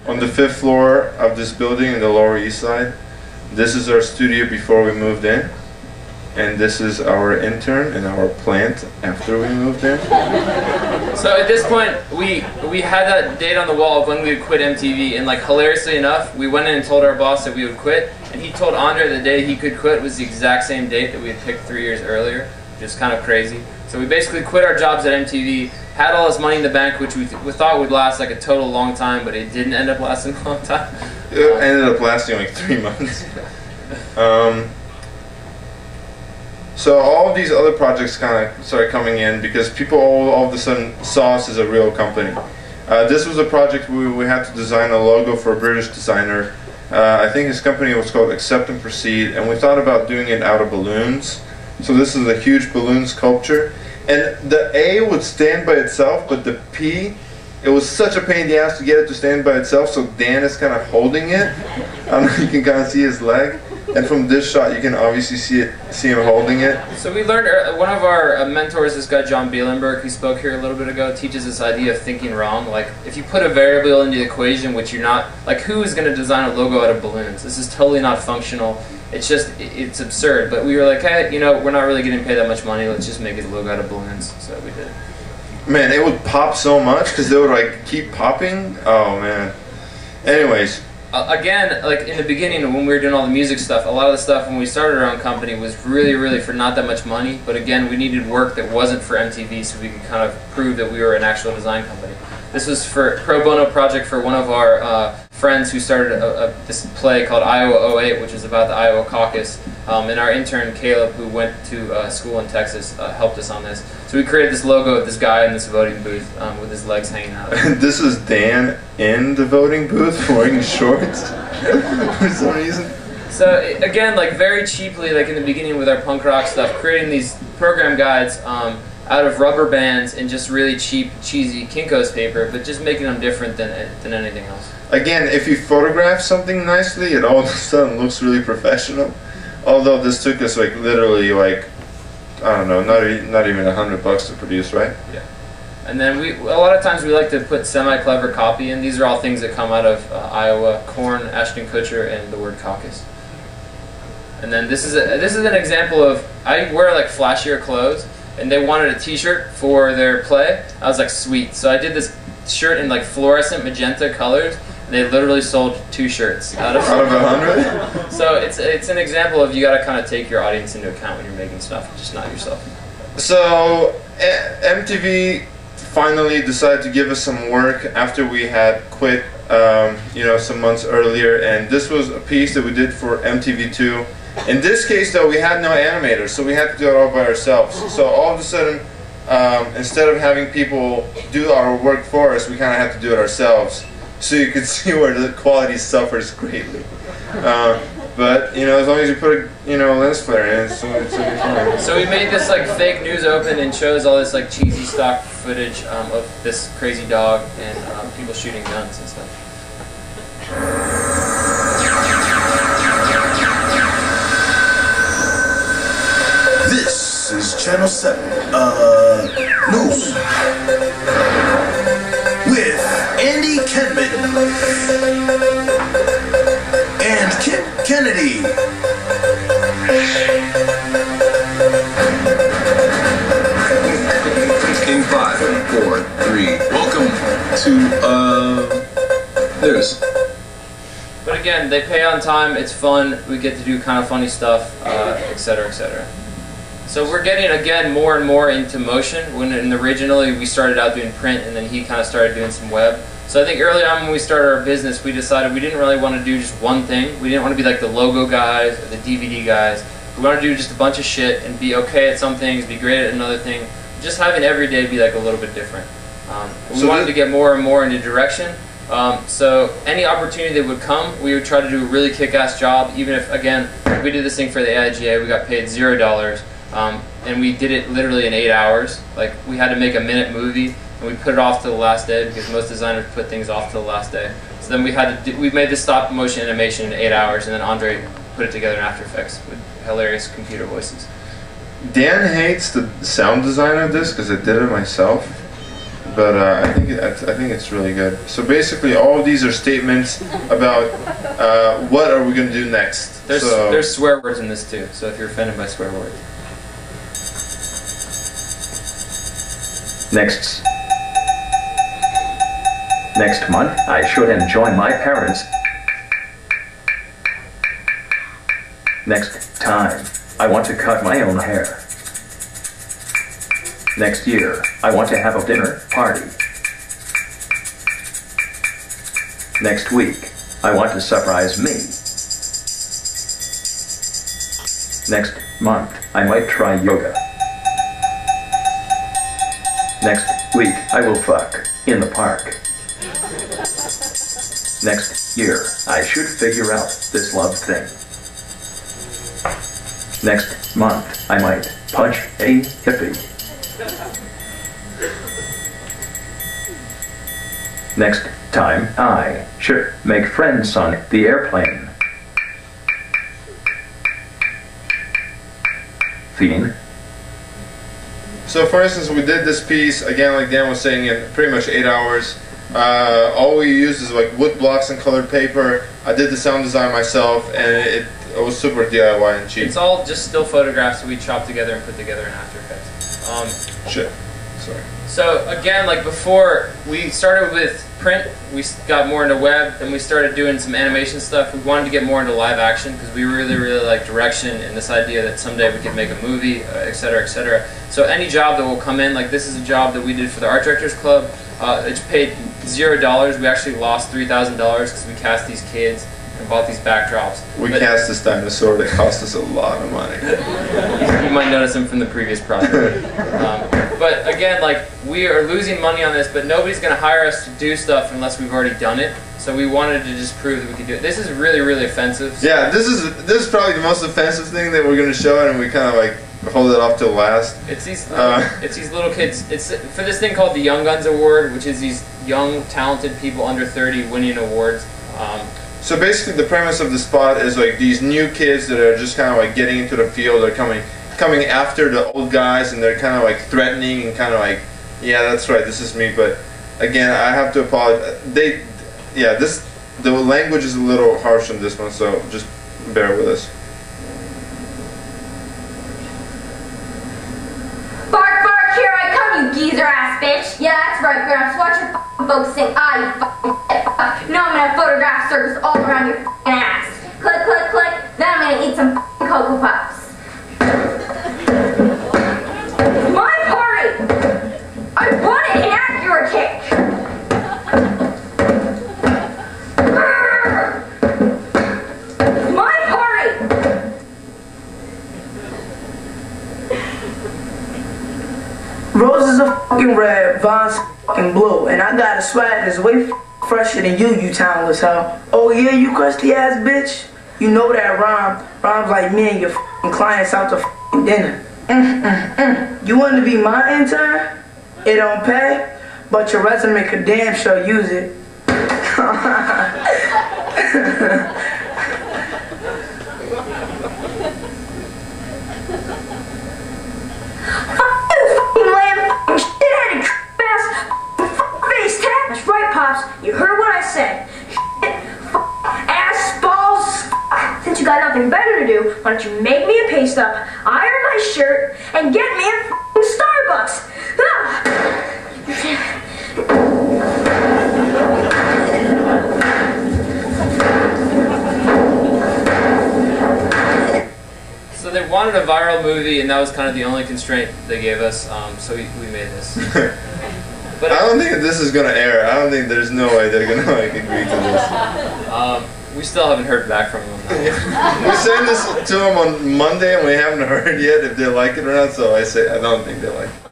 on the 5th floor of this building in the Lower East Side. This is our studio before we moved in, and this is our intern and our plant after we moved in. So at this point, we had that date on the wall of when we would quit MTV, and like hilariously enough, we went in and told our boss that we would quit, and he told Andre the day he could quit was the exact same date that we had picked 3 years earlier, which is kind of crazy. So we basically quit our jobs at MTV, had all this money in the bank, which we thought would last like a total long time, but it didn't end up lasting a long time. It ended up lasting like 3 months. So all of these other projects kind of started coming in because people all of a sudden saw us as a real company. This was a project where we had to design a logo for a British designer. I think his company was called Accept and Proceed, and we thought about doing it out of balloons. So this is a huge balloon sculpture. And the A would stand by itself, but the P, it was such a pain in the ass to get it to stand by itself, so Dan is kind of holding it. I don't know if you can kind of see his leg. And from this shot, you can obviously see him holding it. So we learned, one of our mentors, this guy John Bielenberg, who spoke here a little bit ago, teaches this idea of thinking wrong. Like, if you put a variable into the equation, which you're not, like, who is going to design a logo out of balloons? This is totally not functional. It's just, it's absurd. But we were like, hey, you know, we're not really getting paid that much money. Let's just make a logo out of balloons. So we did. Man, it would pop so much because they would, like, keep popping. Oh, man. Anyways. Again, like in the beginning when we were doing all the music stuff, a lot of the stuff when we started our own company was really for not that much money, but again, we needed work that wasn't for MTV so we could kind of prove that we were an actual design company. This was for a pro bono project for one of our friends who started this play called Iowa 08, which is about the Iowa caucus, and our intern Caleb, who went to school in Texas, helped us on this. So we created this logo of this guy in this voting booth with his legs hanging out. This is Dan in the voting booth wearing shorts for some reason. So again, like very cheaply, like in the beginning with our punk rock stuff, creating these program guides out of rubber bands and just really cheap, cheesy Kinko's paper, but just making them different than anything else. Again, if you photograph something nicely, it all of a sudden looks really professional. Although this took us like literally like, I don't know, not even $100 to produce, right? Yeah. And then a lot of times we like to put semi-clever copy in. These are all things that come out of Iowa, corn, Ashton Kutcher, and the word caucus. And then this is an example of, I wear like flashier clothes, and they wanted a t-shirt for their play. I was like, sweet. So I did this shirt in like fluorescent magenta colors, and they literally sold 2 shirts out of 100. So it's an example of you got to kind of take your audience into account when you're making stuff, just not yourself. So MTV finally decided to give us some work after we had quit, you know, some months earlier, and this was a piece that we did for MTV2. In this case, though, we had no animators, so we had to do it all by ourselves. So all of a sudden, instead of having people do our work for us, we kind of had to do it ourselves. So you could see where the quality suffers greatly. But you know, as long as you put a lens flare in, it's fine. So we made this like fake news open and shows all this like cheesy stock footage of this crazy dog and people shooting guns and stuff. This is Channel 7 News with Andy Kenman and Kip Kennedy. In 5, 4, 3. Welcome to news. But again, they pay on time. It's fun. We get to do kind of funny stuff, etc., etc. So we're getting, again, more and more into motion. When originally we started out doing print, and then he kind of started doing some web. So I think early on when we started our business, we decided we didn't really want to do just one thing. We didn't want to be like the logo guys or the DVD guys. We wanted to do just a bunch of shit and be okay at some things, be great at another thing. Just having every day be like a little bit different. We wanted to get more and more into direction. So any opportunity that would come, we would try to do a really kick-ass job. Even if, again, we did this thing for the AIGA, we got paid $0. And we did it literally in 8 hours. Like, we had to make a minute movie, and we put it off to the last day because most designers put things off to the last day. So then we made this stop motion animation in 8 hours, and then Andre put it together in After Effects with hilarious computer voices. Dan hates the sound design of this because I did it myself. but I think it's really good. So basically, all of these are statements about what are we going to do next. There's swear words in this too, so if you're offended by swear words. Next month, I should enjoy my parents. Next time, I want to cut my own hair. Next year, I want to have a dinner party. Next week, I want to surprise me. Next month, I might try yoga. Next week, I will fuck in the park. Next year, I should figure out this love thing. Next month, I might punch a hippie. Next time, I should make friends on the airplane. Fiend. So for instance, we did this piece, again, like Dan was saying, in pretty much 8 hours. All we used is like wood blocks and colored paper. I did the sound design myself, and it was super DIY and cheap. It's all just still photographs we chopped together and put together in After Effects. Shit. Sorry. So again, like before, we started with print, we got more into web, and we started doing some animation stuff. We wanted to get more into live action because we really like direction and this idea that someday we could make a movie, etc., etc. So any job that will come in, like this is a job that we did for the Art Directors Club. It's paid $0. We actually lost $3,000 because we cast these kids and bought these backdrops. We cast this dinosaur that cost us a lot of money. You might notice them from the previous project. But again, like we are losing money on this, but nobody's going to hire us to do stuff unless we've already done it. So we wanted to just prove that we could do it. This is really offensive. So yeah, this is probably the most offensive thing that we're going to show, and we kind of like hold it off till last. It's these little kids. It's for this thing called the Young Guns Award, which is these young, talented people under 30 winning awards. So basically, the premise of the spot is like these new kids that are just kind of like getting into the field. They're coming after the old guys, and they're kind of like threatening and kind of like, yeah, that's right, this is me. But again, I have to apologize. The language is a little harsh on this one, so just bear with us. Bark, bark, here I come, you geezer ass bitch. Yeah, that's right, Gramps. Watch your f***ing focusing. You f***ing No, I'm gonna photograph circles all around your f***ing ass. Click, click, click. Then I'm gonna eat some f***ing Cocoa Puffs. My party! I want an accurate kick! My party! Roses are fucking red, Von's fucking blue, and I got a swag that's way fresher than you townless hoe. Oh yeah, you crusty ass bitch? You know that rhymes like me and your fucking clients out to fucking dinner. You want to be my intern? It don't pay, but your resume could damn sure use it. That's right, Pops. You heard what I said. Ass, balls. Since you got nothing better to do, why don't you make me a paste up, iron my shirt, and get me a Starbucks? So they wanted a viral movie, and that was kind of the only constraint they gave us. So we made this. But I don't think this is gonna air. I don't think there's no way they're gonna like agree to this. We still haven't heard back from them. We sent this to them on Monday, and we haven't heard yet if they like it or not. So I say I don't think they like it.